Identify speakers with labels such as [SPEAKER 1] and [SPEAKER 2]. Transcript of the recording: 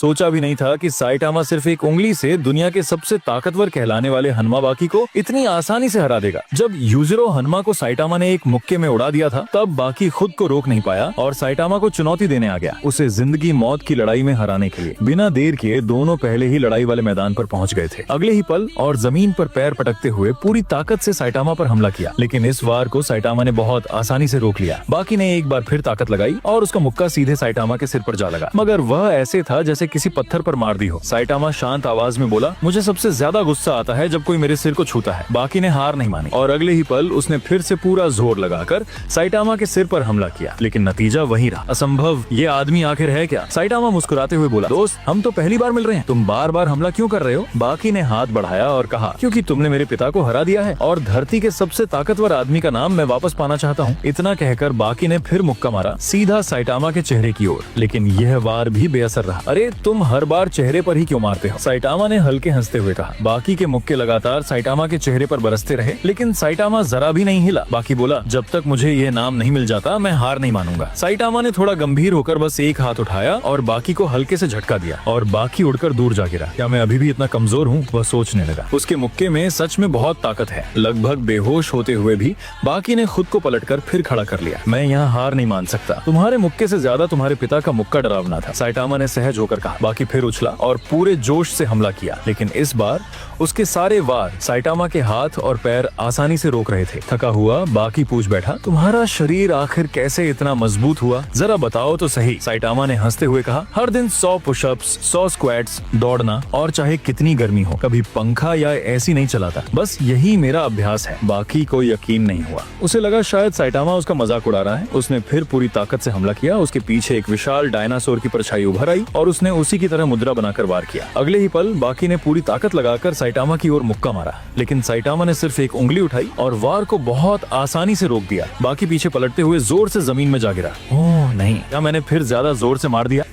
[SPEAKER 1] सोचा भी नहीं था कि साइटामा सिर्फ एक उंगली से दुनिया के सबसे ताकतवर कहलाने वाले हनुमा बाकी को इतनी आसानी से हरा देगा। जब यूजिरो हनुमा को साइटामा ने एक मुक्के में उड़ा दिया था, तब बाकी खुद को रोक नहीं पाया और साइटामा को चुनौती देने आ गया, उसे जिंदगी मौत की लड़ाई में हराने के लिए। बिना देर किए दोनों पहले ही लड़ाई वाले मैदान पर पहुंच गए थे। अगले ही पल और जमीन पर पैर पटकते हुए पूरी ताकत से साइटामा पर हमला किया, लेकिन इस वार को साइटामा ने बहुत आसानी से रोक लिया। बाकी ने एक बार फिर ताकत लगाई और उसका मुक्का सीधे साइटामा के सिर पर जा लगा, मगर वह ऐसे था जैसे किसी पत्थर पर मार दी हो। साइटामा शांत आवाज में बोला, मुझे सबसे ज्यादा गुस्सा आता है जब कोई मेरे सिर को छूता है। बाकी ने हार नहीं मानी और अगले ही पल उसने फिर से पूरा जोर लगाकर साइटामा के सिर पर हमला किया, लेकिन नतीजा वही रहा। असंभव, ये आदमी आखिर है क्या? साइटामा मुस्कुराते हुए बोला, दोस्त, हम तो पहली बार मिल रहे हैं, तुम बार बार हमला क्यों कर रहे हो? बाकी ने हाथ बढ़ाया और कहा, क्योंकि तुमने मेरे पिता को हरा दिया है और धरती के सबसे ताकतवर आदमी का नाम मैं वापस पाना चाहता हूँ। इतना कहकर बाकी ने फिर मुक्का मारा, सीधा साइटामा के चेहरे की ओर, लेकिन यह वार भी बेअसर रहा। अरे तुम हर बार चेहरे पर ही क्यों मारते हो? साइटामा ने हल्के हंसते हुए कहा। बाकी के मुक्के लगातार साइटामा के चेहरे पर बरसते रहे, लेकिन साइटामा जरा भी नहीं हिला। बाकी बोला, जब तक मुझे ये नाम नहीं मिल जाता मैं हार नहीं मानूंगा। साइटामा ने थोड़ा गंभीर होकर बस एक हाथ उठाया और बाकी को हल्के से झटका दिया और बाकी उड़कर दूर जा गिरा। क्या मैं अभी भी इतना कमजोर हूँ? वह सोचने लगा। उसके मुक्के में सच में बहुत ताकत है। लगभग बेहोश होते हुए भी बाकी ने खुद को पलटकर फिर खड़ा कर लिया। मैं यहाँ हार नहीं मान सकता। तुम्हारे मुक्के से ज्यादा तुम्हारे पिता का मुक्का डरावना था, साइटामा ने सहज होकर कहा। बाकी फिर उछला और पूरे जोश से हमला किया, लेकिन इस बार उसके सारे वार साइटामा के हाथ और पैर आसानी से रोक रहे थे। थका हुआ बाकी पूछ बैठा, तुम्हारा शरीर आखिर कैसे इतना मजबूत हुआ? जरा बताओ तो सही। साइटामा ने हंसते हुए कहा, हर दिन 100 पुशअप्स, 100 स्क्वाट्स, दौड़ना, और चाहे कितनी गर्मी हो, कभी पंखा या एसी नहीं चलाता, बस यही मेरा अभ्यास है। बाकी को यकीन नहीं हुआ। उसे लगा शायद साइटामा उसका मजाक उड़ा रहा है। उसने फिर पूरी ताकत से हमला किया। उसके पीछे एक विशाल डायनासोर की परछाई उभर आई और उसने उसी की तरह मुद्रा बनाकर वार किया। अगले ही पल बाकी ने पूरी ताकत लगाकर साइटामा की ओर मुक्का मारा, लेकिन साइटामा ने सिर्फ एक उंगली उठाई और वार को बहुत आसानी से रोक दिया। बाकी पीछे पलटते हुए जोर से जमीन में जा गिरा। ओह नहीं, क्या मैंने फिर ज्यादा जोर से मार दिया?